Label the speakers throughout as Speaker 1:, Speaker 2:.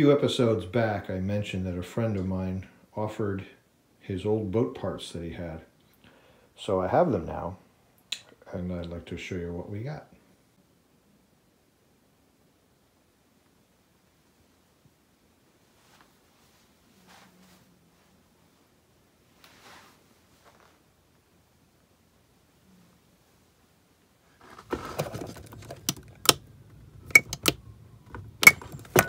Speaker 1: few episodes back, I mentioned that a friend of mine offered his old boat parts that he had. So I have them now, and I'd like to show you what we got.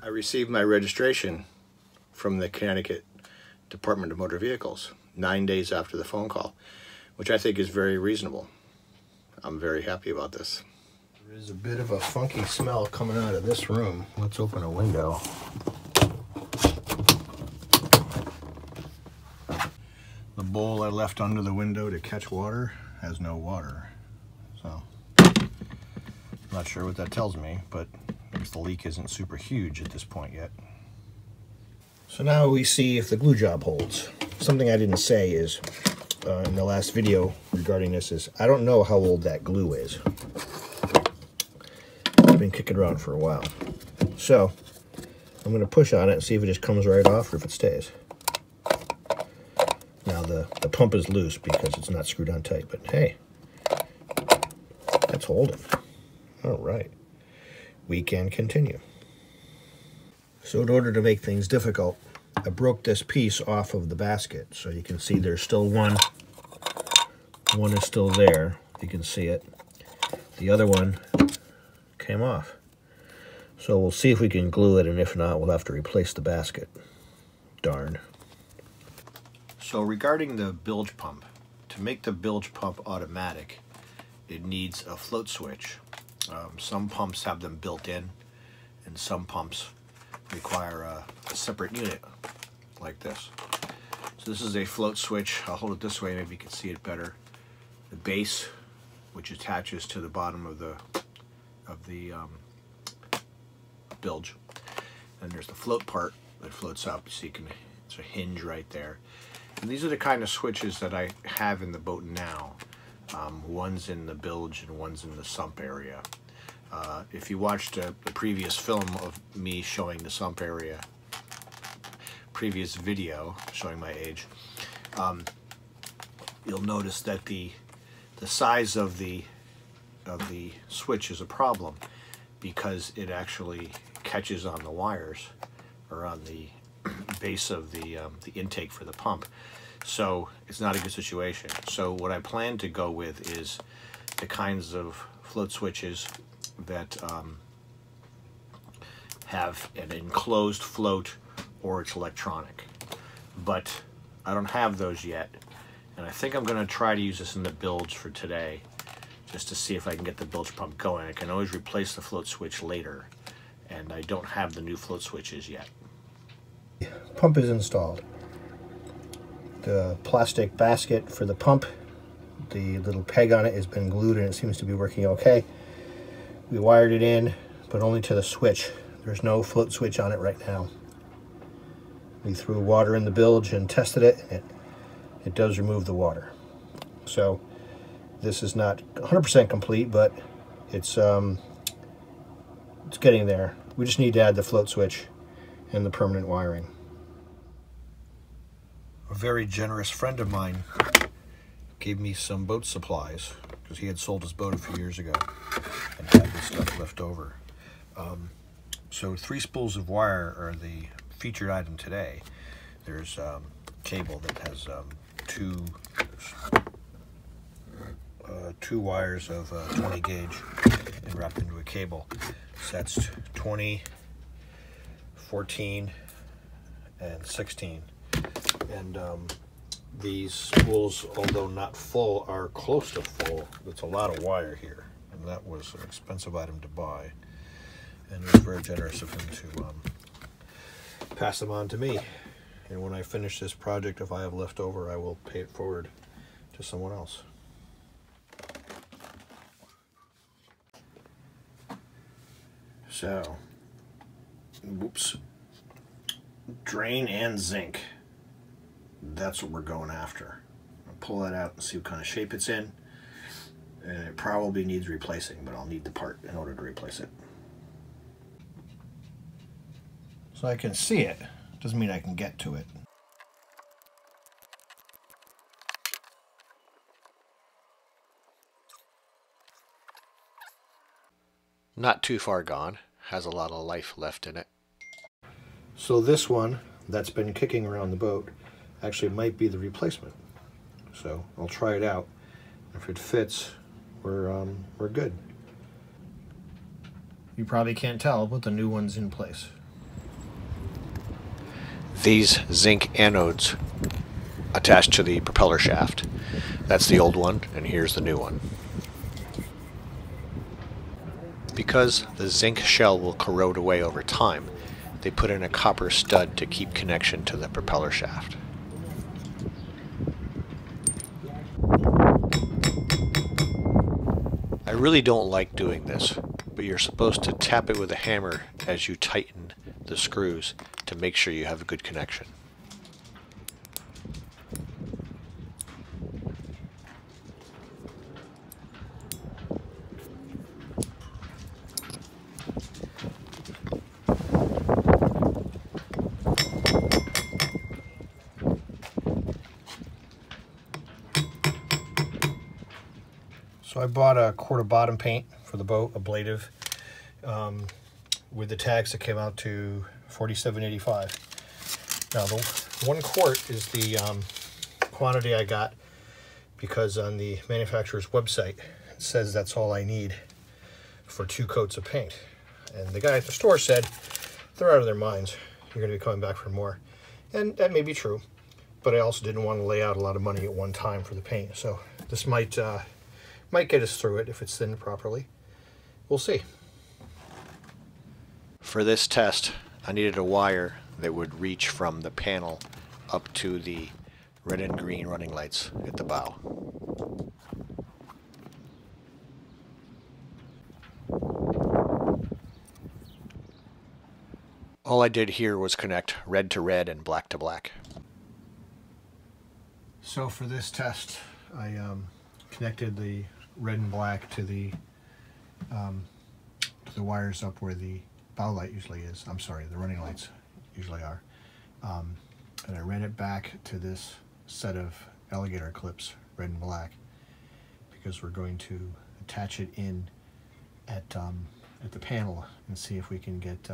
Speaker 1: I received my registration from the Connecticut Department of Motor Vehicles 9 days after the phone call, which I think is very reasonable. I'm very happy about this. There is a bit of a funky smell coming out of this room. Let's open a window. The bowl I left under the window to catch water has no water. So, I'm not sure what that tells me, but the leak isn't super huge at this point yet. So now we see if the glue job holds. Something I didn't say is, in the last video regarding this, is I don't know how old that glue is. It's been kicking around for a while. So I'm going to push on it and see if it just comes right off or if it stays. Now the pump is loose because it's not screwed on tight, but hey, that's holding. All right. We can continue. So in order to make things difficult, I broke this piece off of the basket. So you can see there's still one. One is still there. You can see it. The other one came off. So we'll see if we can glue it, and if not, we'll have to replace the basket. Darn. So regarding the bilge pump, to make the bilge pump automatic, it needs a float switch. Some pumps have them built in, and some pumps require a separate unit like this. So this is a float switch. I'll hold it this way, maybe you can see it better. The base, which attaches to the bottom of the bilge, and there's the float part that floats up. So you can, it's a hinge right there. And these are the kind of switches that I have in the boat now. One's in the bilge and one's in the sump area. If you watched the previous film of me showing the sump area, previous video showing my age, you'll notice that the size of the switch is a problem because it actually catches on the wires or on the base of the intake for the pump. So it's not a good situation. So what I plan to go with is the kinds of float switches that have an enclosed float or it's electronic. But I don't have those yet, and I think I'm going to try to use this in the bilge for today just to see if I can get the bilge pump going. I can always replace the float switch later, and I don't have the new float switches yet. Pump is installed. The plastic basket for the pump, the little peg on it has been glued and it seems to be working okay. We wired it in, but only to the switch. There's no float switch on it right now. We threw water in the bilge and tested it, and it does remove the water. So this is not 100% complete, but it's getting there. We just need to add the float switch and the permanent wiring. A very generous friend of mine gave me some boat supplies because he had sold his boat a few years ago and had this stuff left over. So 3 spools of wire are the featured item today. There's cable that has two wires of 20 gauge and wrapped into a cable. So that's 20, 14, and 16. And these spools, although not full, are close to full. It's a lot of wire here, and that was an expensive item to buy. And it was very generous of him to pass them on to me. And when I finish this project, if I have left over, I will pay it forward to someone else. So, whoops, drain and zinc. That's what we're going after. I'll pull that out and see what kind of shape it's in. And it probably needs replacing, but I'll need the part in order to replace it. So I can see it. Doesn't mean I can get to it.
Speaker 2: Not too far gone. Has a lot of life left in it.
Speaker 1: So this one that's been kicking around the boat actually might be the replacement. So I'll try it out. If it fits, we're good. You probably can't tell, but the new one's in place.
Speaker 2: These zinc anodes attached to the propeller shaft. That's the old one, and here's the new one. Because the zinc shell will corrode away over time, they put in a copper stud to keep connection to the propeller shaft. I really don't like doing this, but you're supposed to tap it with a hammer as you tighten the screws to make sure you have a good connection.
Speaker 1: So I bought a quart of bottom paint for the boat, ablative, with the tags that came out to $47.85. Now the 1 quart is the quantity I got because on the manufacturer's website it says that's all I need for 2 coats of paint. And the guy at the store said they're out of their minds. You're going to be coming back for more. And that may be true, but I also didn't want to lay out a lot of money at one time for the paint. So this might get us through it if it's thinned properly. We'll see.
Speaker 2: For this test, I needed a wire that would reach from the panel up to the red and green running lights at the bow. All I did here was connect red to red and black to black.
Speaker 1: So for this test, I connected the red and black to the wires up where the bow light usually is. I'm sorry, the running lights usually are. And I ran it back to this set of alligator clips, red and black, because we're going to attach it in at the panel and see if we can get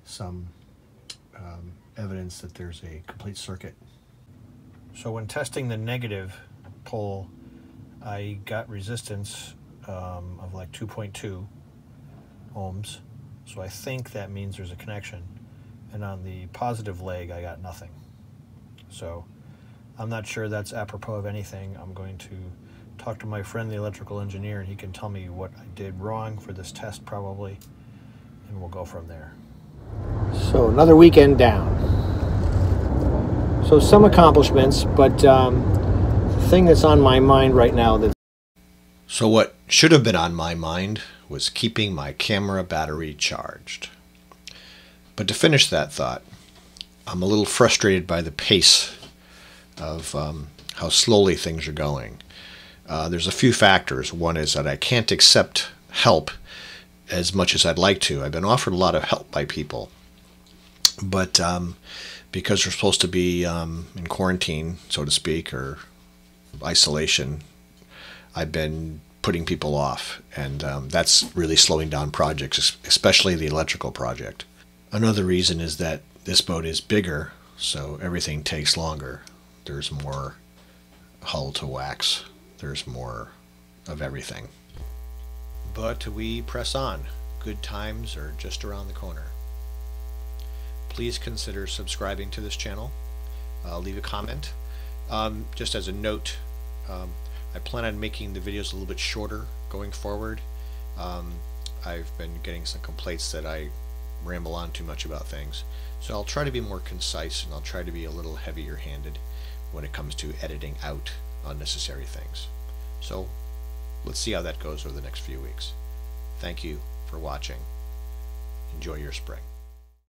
Speaker 1: some evidence that there's a complete circuit. So when testing the negative pole, I got resistance of like 2.2 ohms, so I think that means there's a connection. And on the positive leg, I got nothing. So I'm not sure that's apropos of anything. I'm going to talk to my friend, the electrical engineer, and he can tell me what I did wrong for this test probably, and we'll go from there. So another weekend down. So some accomplishments, but the thing that's on my mind right now
Speaker 2: So what should have been on my mind was keeping my camera battery charged. But to finish that thought, I'm a little frustrated by the pace of how slowly things are going. There's a few factors. One is that I can't accept help as much as I'd like to. I've been offered a lot of help by people, but because we're supposed to be in quarantine, so to speak, or isolation, I've been putting people off, and that's really slowing down projects, especially the electrical project. Another reason is that this boat is bigger, so everything takes longer. There's more hull to wax. There's more of everything. But we press on. Good times are just around the corner. Please consider subscribing to this channel. Leave a comment. Just as a note, I plan on making the videos a little bit shorter going forward. I've been getting some complaints that I ramble on too much about things. So I'll try to be more concise, and I'll try to be a little heavier handed when it comes to editing out unnecessary things. So let's see how that goes over the next few weeks. Thank you for watching. Enjoy your spring.